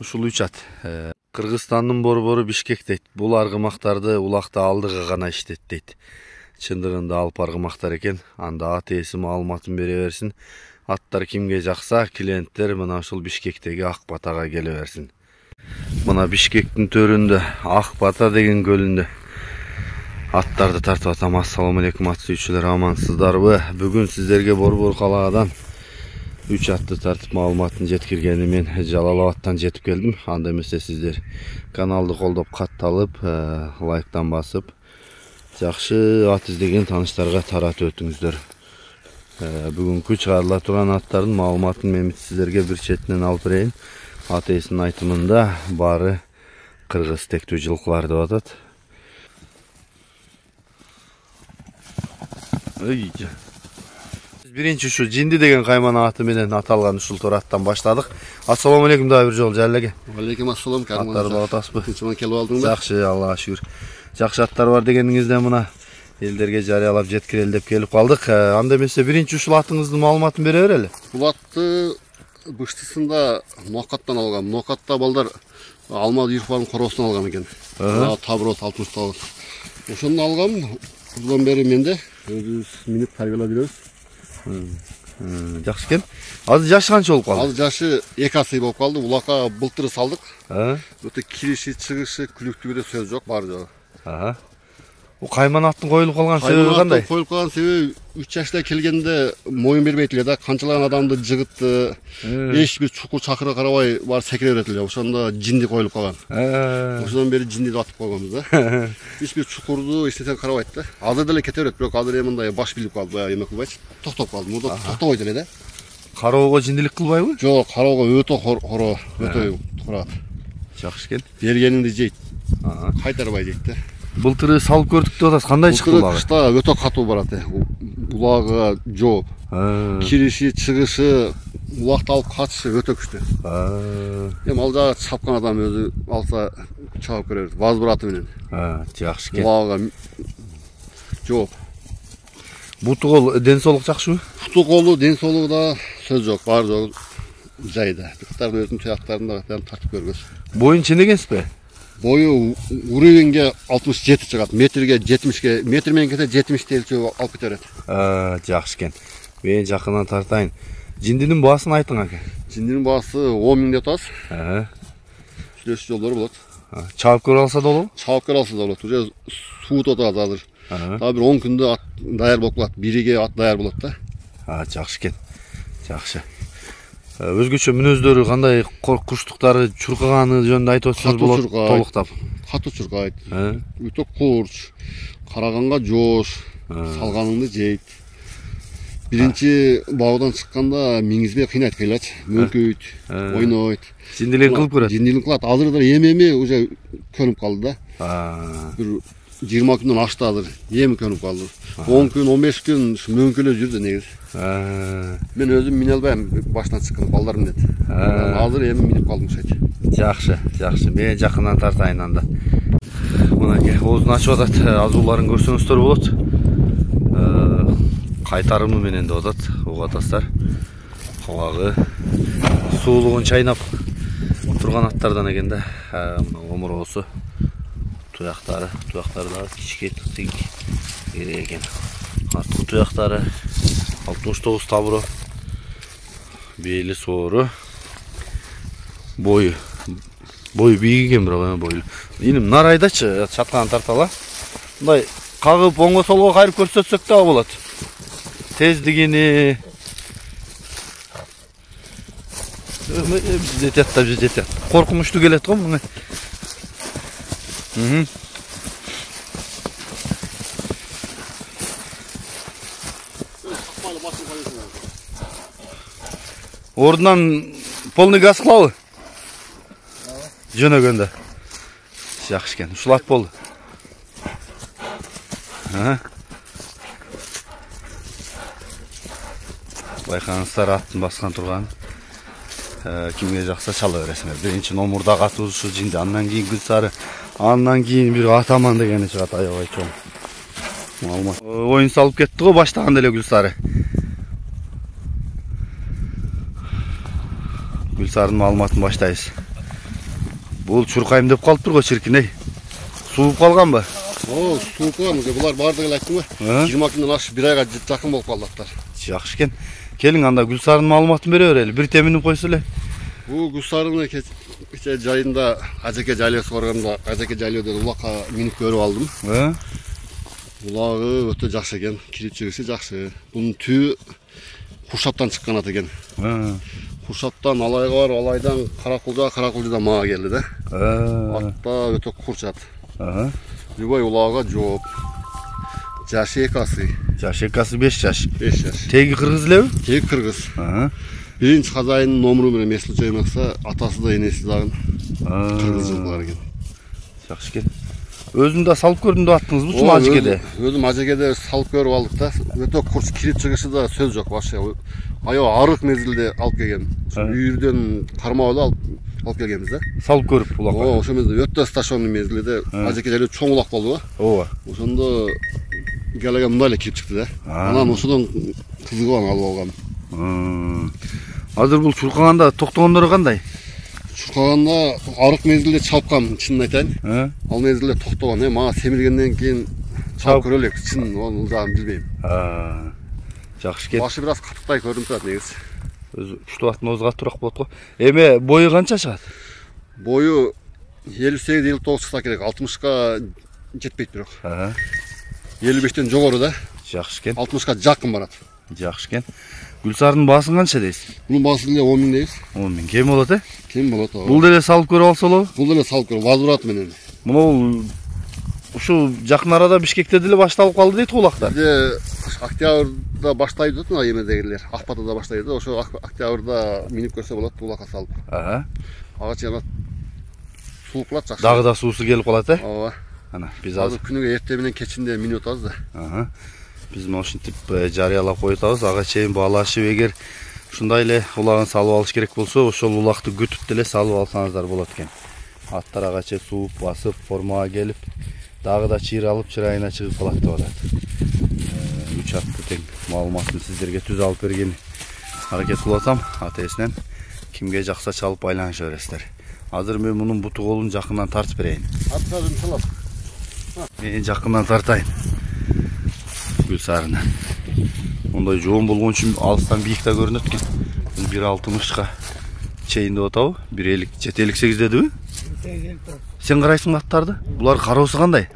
Ушул 3 ат. Кыргызстандын борбору Бишкек дейт. Бул аргымактарды улакта алдыга гана иштет дейт. Чындыгында алып аргымактар экен. Анда ат ээси маалыматын бере берсин. Аттар кимге жакса, клиенттер мына ушул Бишкектеги Ак Батага келе берсин. Мына Бишкектин төрүндө Ак Бата деген көлүндө аттарды тартып атам. Ассаламу алейкум ат сүйүүчүлөр, амансыздарбы? Бүгүн сиздерге борбор калаадан 3 атты тартып маалыматын жеткиргени мен Жалал-Абадтан жетип келдим. Анда эмесе сиздер каналды колдоп катталып, лайктан басып, жакшы ат издеген тааныштарга таратып өтүңүздөр. Бүгүнкү чыгарыла турган аттардын маалыматын мен сиздерге бир четинен алып берейин. Ат ээсинин айтымында баары кыргыз тектүү жылкылар деп атат. Биринчи ушу Жинди деген каймана аты менен аталган ушул тораттан баштадык. Ассаламу алейкум дагы бир жолу Жаллеге. Алейкум ассалам. Аттарды атасызбы? Кычман келип алдыңбы? Жакшы, Аллага шүгүр. Жакшы аттар бар дегениңизден мына элдерге жарыялап жеткирели деп келип калдык. Анда эмесе биринчи ушул атыңыздын маалыматын бере берели. Бул атты быштысында Нокаттан алгам. Нокатта балдар Алма Юрфанын коросунан алган экен. Таброс 69. Ошондон алгам. Буздан бери менде өзүбүз минип тарбиялап жүрөбүз. Жакшы экен. Азыр жашы канча болуп калды? Азыр жашы 2 асый болуп калды. Улакка былтыр салдык. Өтө кириши, чыгышы, күлүктүгү да сөз жок, бар жогу. Бул кайман аттын коюлуп калган себеби кандай? Коюлуп калган себеби 3 жашта келгенде моюн бербейт эле да, канчалаган адамды жыгытты, эч бир чукур чакырга карабай бар секире берет эле. Ошондо жинди коюлуп калган. Ошондон бери жинди деп атып койгонбуз да. Эч бир чукурду эчтене карабайт да. Азыр деле кете берет, бирок азыр мындай баш билип калды, баягы эме кылбайчы. Токтоп калды. Мурда токтобойт эле да. Кароого жиндилик кылбайбы? Жок, кароого өтө хоро, өтө турат. Жакшы экен. Бергениңди жейт. Кайтарбай дейт да. Былтыры салып көрдүк деп атасыз. Кандай чыкты булагы? Кышта өтө катуу барат. Булагы жооп. Кириши, чыгышы, улакты алып катышы өтө күчтүү. Эми ал жагы чапкан адам өзү алса чабып көрөт. Вазбыраты менен. Жакшы экен. Булагы жооп. Буту кол ден соолук жакшыбы? Буту колу, ден соолугу да сөз жок, бар жогу жайда. Буктарды өзүнүн туяктарында тартып көргөз. Боюн ченегенсизби? Бою уровеньге 67 чыгат, метрге 70ге, метр менен кете 70 өлчөө алып кете берет. Жакшы экен. Мен жакынан тартайын. Жиндинин баасын айтың ака. Жиндинин баасы 10 миң деп атабыз. Сүйлөшүү жолдору болот. Чабып көрө алса да болобу? Чабып көрө алса да болот. Уже суут атат азыр. Дагы бир 10 күндө ат даяр болуп калат. Бириге ат даяр болот да. Жакшы экен. Жакшы. Өзгөчө мүнөздөрү кандай, курчтуктары чуркаганы жөнүндө айтып өтсөңүз болот толуктап. Катуу чуркайт. Өтө курч, караганга жоош, салганыңды жейт. Биринчи баудан чыкканда миңизбей кыйнайт, кыйлач, мөңкөйт, ойнойт. Жиндилик кылып көрөт. Жиндилик кылат. Азыр да эми уже көнүп калды да. Бир 20 күндөн ашты азыр. Эми көнүп калды. 10 күн, 15 күн мөңкөлөп жүрдү негизи. Мен өзүм мине албайм, башынан чыккан балдар минет. Азыр эми минип калдым шейт. Жакшы, жакшы. Мен жакынан тартайын анда. Мына оозун ачып атат, азууларын көрсөңүздөр болот. Кайтарымы менен деп атат, угуп атасыздар. Кулагы суулугун чайнап турган аттардан экен да. Мына омуроосу, туяктары да кичке тык экен. Арткы туяктары 69 табро. Бели соору. Бою бийик экен, бирок бойлу. Иним нарайдачы чатканын тартала. Мындай кагып оңго солго кайрып көрсөтсөк дагы болот. Тездигини жетет. Коркунучтуу келет го мына. Ордунан полный газ кылабы? Жөнөгөндө. Жакшы экен. Ушул ат болду. Байкаңыздар аттын баскан турган. Кимге жакса чала бересиңер. Биринчи номурда катуу ушу Жинди, андан кийин Гүлсары, андан кийин бир Атаман дегени чыгат, аябай чоң. Маалымат. Оюн салып кетти го баштаганда эле Гүлсары. Гүлсарынын маалыматын баштайбыз. Бул чуркайым деп калыптыр го чиркин эй. Сууп калганбы? О, сууп калган. Булар бардыгы эле айттым го. 20 күндөн ашып 1 айга жакын болуп калдыктар. Жакшы экен. Келиң анда Гүлсарынын маалыматын бере берели. Бир теминип койсо эле. Бул Гүлсарыны кече жайында Ажеке жайлоосу барганда Ажеке жайлоодон улакка минип көрүп алдым. Улагы өтө жакшы экен. Кирип чыгышы жакшы. Бунун түбү Куршаптан чыккан ат экен. Куршаптан Алайга барып, Алайдан Каракулжадан мага келди да. Атта өтө курчат. Любой улагга жооп. Жашы экасы. Жашы экасы 5 жаш. 5 жаш. Теги кыргыз элеби? Теги кыргыз. Биринчи казайынын номуру менен месил жоймакса, атасы да энеси дагы кыргыз жылкылар экен. Жакшы экен. Өзүм да салып көрдүм деп аттыңызбы ушул Ажекеде? Өзүм Ажекеде салып көрүп алдык да. Өтө курч кирип чыгышы да сөз жок вообще. Аябай арык мезгилде алып келген. Үйүрдөн кармап алып келгенбиз да. Салып көрүп улакка. Ошо мезгилде өтө стационный мезгилде Ажеке жайлоо чоң улак болду го. Ооба. Ошондо галага мындай эле кирип чыкты да. Анан ошодон кызыгып алып алгам. Азыр бул чуркаганда токтогондору кандай? Чуркаганда арык мезгилде чалпкам, чынын айтайын. Ал мезгилде токтогон, мага семиргенден кийин чалып көрөлү, чын onu дагы билбейм. Жакшы экен. Башы бир аз катыктай көрүнүп турат негизи. Өзү ушту аттын оозу катуураак болот го. Эме бою канча чыгат? Бою 58-59 чыкса керек, 60ка жетпейт бирок. 55тен жогору да. Жакшы экен. 60ка жакын барат. Жакшы экен. Гүлсарынын баасын канча дейсиз? Бунун баасы деле 10 000 дейбиз. 10 000 кем болот э? Кем болот. Бул деле салып көрүп алса болобу? Бул деле салып көрүп, возврат менен. Мына ушул жакын арада Бишкекте деле башталып калды дейт улактар. Октябрда баштайт дейт мына эмедегилер. Акпатада баштайт. Ошо октябрда минип көрсө болот улакка салып. Ага чейин сууп калат жакшы. Дагы да суусу келип калат э? Ооба. Ана биз азыр күнүгө эртең менен кечинде минип атабыз да. Биз ошентип жарыялап коюп атабыз. Ага чейин баалашып, эгер ушундай эле улагын салып алыш керек болсо, ошол улагты күтүп деле салып алсаңыздар болот экен. Аттар ага чейин сууп басып, формага келип, дагы да чыйралып, чырайына чыгып калат деп атат. 3 атты тең маалыматын сиздерге түз алып берген аракет кылып атам. Атесинен кимге жакса чалып байланыша бересиздер. Азыр мен мунун буту колун жакындан тартып берейин. Аттарын чалап. Мен жакындан тартайын. Гүлсарынан. Ондай жоон болгон үчүн алыстан бийик да көрүнөт экен. 1.60ка чейин деп атабы? 1.50, 7.58 дедиби? 8.50. Сен карайсың аттарды? Булар кароосу кандай?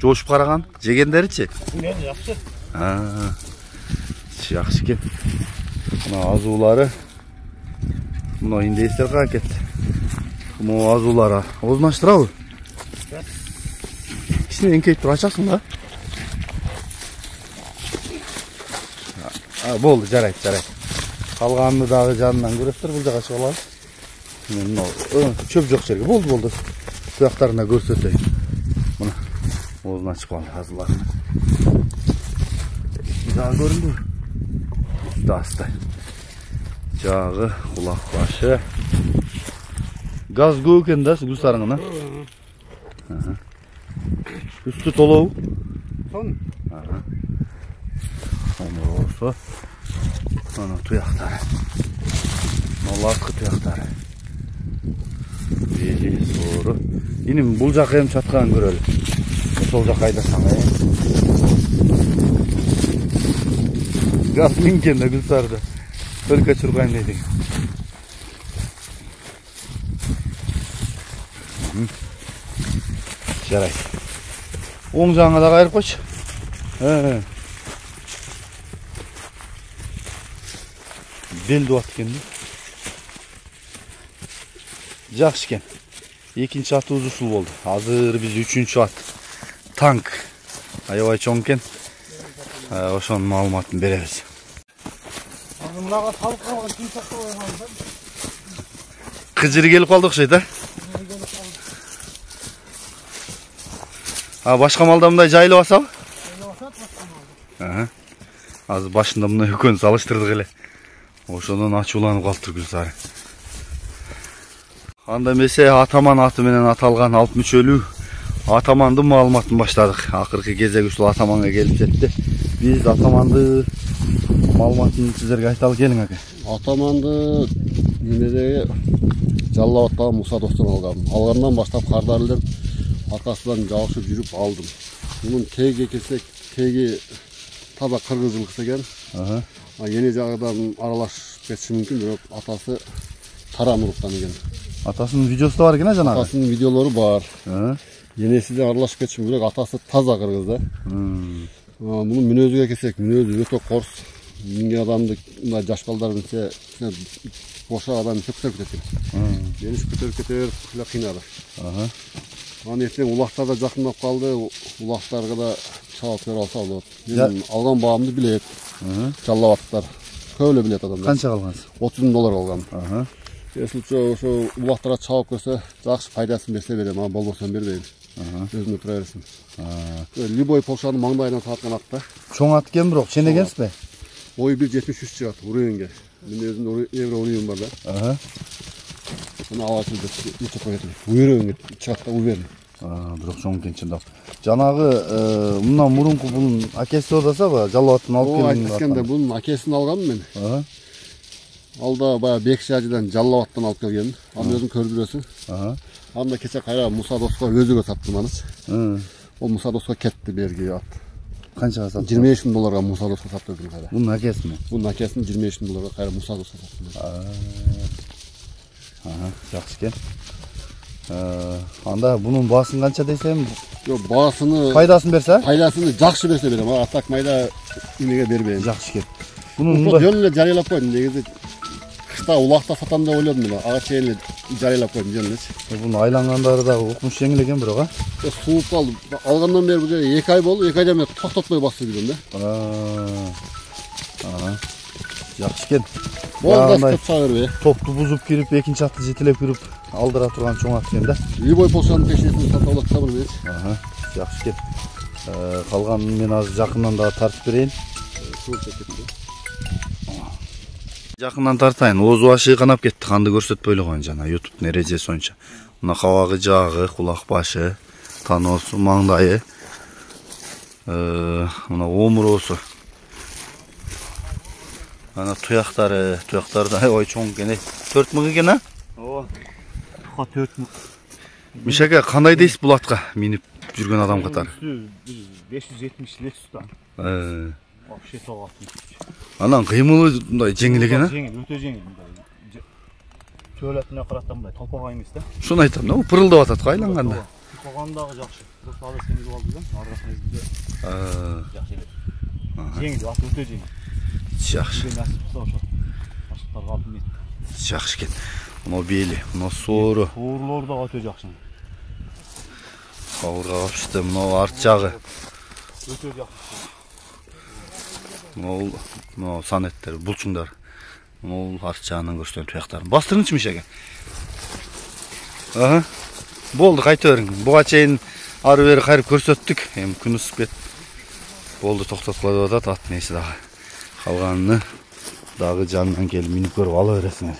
Жоошуп караган. Жегендеричи? Жакшы. Жакшы экен. Мына азуулары. Мына индеystер кая кетти? Мына азуулары оозун ачтырабы? Кичине эңкейип туруп ачасың да? Болду, жарайт. Калганын дагы жанынан көрөсүздөр, бул жака чыга алабыз. Мен мына чөп жок жерге болду. Туяктарына көрсөтөйүн. Мына оозун ачып калды азууларын. Дагы көрүндүбү? Дастай. Жагы, кулак башы. Газ көп экен да Гүлсарыңын, Үстү толобу? Тон. Омуросу. Ана туяктары. Артқы туяктары. Бели, соору. Иним бул жака эми чатканын көрөлү. Ошол жака айдасаң, Газ минкен да Гүлсарда. Только чуркайм дейт экен. Жарайт. Оң жағыңа да кайрып койчу. Белди ат экен. Жакшы экен. Экинчи атыбыз ушул болду. Азыр биз 3-чү ат. Танк. Аябай чоң экен. Ошонун маалыматын беребиз. Мынага салып калган тимсакты койгонбуз. Кыжыр келип калды окшойт, Башка малда мындай жайлап асабы? Азыр башында мына экөөнү салыштырдык эле. Ошондон ачууланып калыптыр Гүлсары. Анда эмесе Атаман аты менен аталган алп мүчөлүү Атамандын маалыматын баштадык. Акыркы кезек ушул Атаманга келип жетти. Биз Атаманды маалыматын сиздерге айталы келиң ака. Атаманды немедеги Жаллабаттагы Муса достон алгам. Алгандан баштап кардарлар аркасынан жабышып жүрүп алдым. Мунун теги келсек, теги таза кыргыз жылкысы экен. Эне жагынан аралаш кетиши мүмкүн, бирок атасы таран уруктан экен. Атасынын видеосу да бар экен жанагы. Атасынын видеолору бар. Енеси де аралашып кетиши мүмкүн, бирок атасы таза кыргыз да. Мунун мүнөзүгө келсек, мүнөзү өтө корс. Миңге адамды мындай жаш балдар билсе, бошо адам көтөрүп кетет. Мени көтөрүп кетер, эле кыйнады. Анан эртең улактар да жакындап калды, улактарга да чабап берип алса болот. Мен алган баамды билет. Жаллабаттар көп эле билет адамдар. Канча калгансыз? $30 алгам. Эсилчө ошо улактарга чабап көрсө, жакшы пайдасын берсе берем, а болбосо бербейм. Өзүнө тура берсин. Любой Полшанын маңдайынан саткан ат да. Чоң ат экен, бирок чен экенсизби? Ой 1.73 чыгат уровеньге. Мен өзүм евро уровень бар да. Аны алачын деп нече коет. Уровеньге чыгат да уверен. Бирок чоң экен чындап. Жанагы мындан мурунку бунун акеси одасабы, Жаллабаттан алып келген. Айтканда бунун акесин алгам мен. Алда баягы Бекши ажыдан Жаллабаттан алып келген. Аны өзүң көрүп жүрөсүң. Анда кече кайра Муса доско өзүгө саттым аны. Ол Муса доско кетти берги ат. Канчага саттың? $25.000 Муса доско саттым кайра. Бунун акесини? Бунун акесин $25.000 кайра Муса доско саттым. Жакшы экен. Анда бунун баасын канча десем? Жок, баасыны пайдасын берсе? Пайдасыны жакшы берсе берем, а так майда эмеге бербейм. Жакшы экен. Бунун жөн эле жарыялап койдум. Негизи кышта улакта сатам деп ойлодум эле. Ага чейин эле жарыялап койдум жөн элечи. Бунун айлангандары да укмуш жеңил экен бирок, Сууп калды. Алгандан бери бул жерде 2 ай болду. 2 айдан бери токтотпой басып жүрдүм да. Жакшы экен. Болду, чыга бербей. Топту бузуп кирип, экинчи атты жетелеп кирип, алдыра турган чоң ат экен да. Любой Полшанын пешесин сатып алат да буну. Жакшы экен. Калганын мен азыр жакындан да тартып берейин. Жакындан тартайын. Ооз башы канап кетти. Канды көрсөтпөй эле коеюн жана YouTube эрежеси боюнча. Мына кабагы, жагы, кулак башы, таносу, маңдайы. Мына омуросу. Ана туяктары да ой чоң экен. 4000 экен, а? Ооба. 4000. Мишака, кандай дейсиз бул атка минип жүргөн адам катары? 570 лет уста. Вообще тоғат. Анан кыймылы мындай жеңил экен, а? Жеңил, өтө жеңил мындай. Төөлөтүнө карата мындай толпога эмес да. Шуну айтам да, пырылдап атат го айланганда. Толпогандагы жакшы. Просто алы сеңип алды да, аргасы мезгилде. Жакшы эле. Жеңил, ат өтө жеңил. Жакшы. Башкаларга алып эмес. Жакшы экен. Мына бели, мына соору. Соорлор да өтө жакшы. Кабырга капышты, мына арт жагы. Өтө жакшы. Мына санеттер, булчуңдар. Мына арт жагынан көрсөтөн туяктарын. Бастырыңчы Мишака. Болду, кайта бериң. Буга чейин ары бери кайрып көрсөттүк. Эми күн ысып кетти. Болду, токтоткула деп атат, ат неси дагы. Калганын дагы жанынан келип минип көрүп ала бересиңер.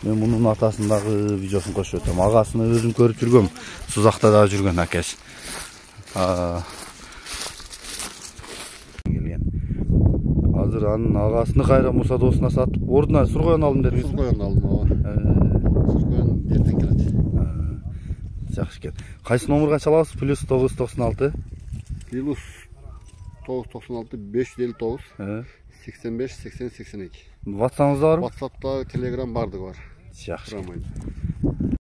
Мен мунун атасындагы видеосун кошуп өтөм. Агасыны өзүм көрүп жүргөм. Сузакта да жүргөн акес. Азыр анын агасыны кайра Муса досуна сатып, ордуна Суркоян алдым дедиңиз? Суркоян алдым, ооба. Суркоян эртең келет. Жакшы экен. Кайсы номерге чалабыз? +996 +996 559 85 80 82. WhatsApp'ыңызда барбы? WhatsApp'та Telegram бардыгы бар. Жакшы.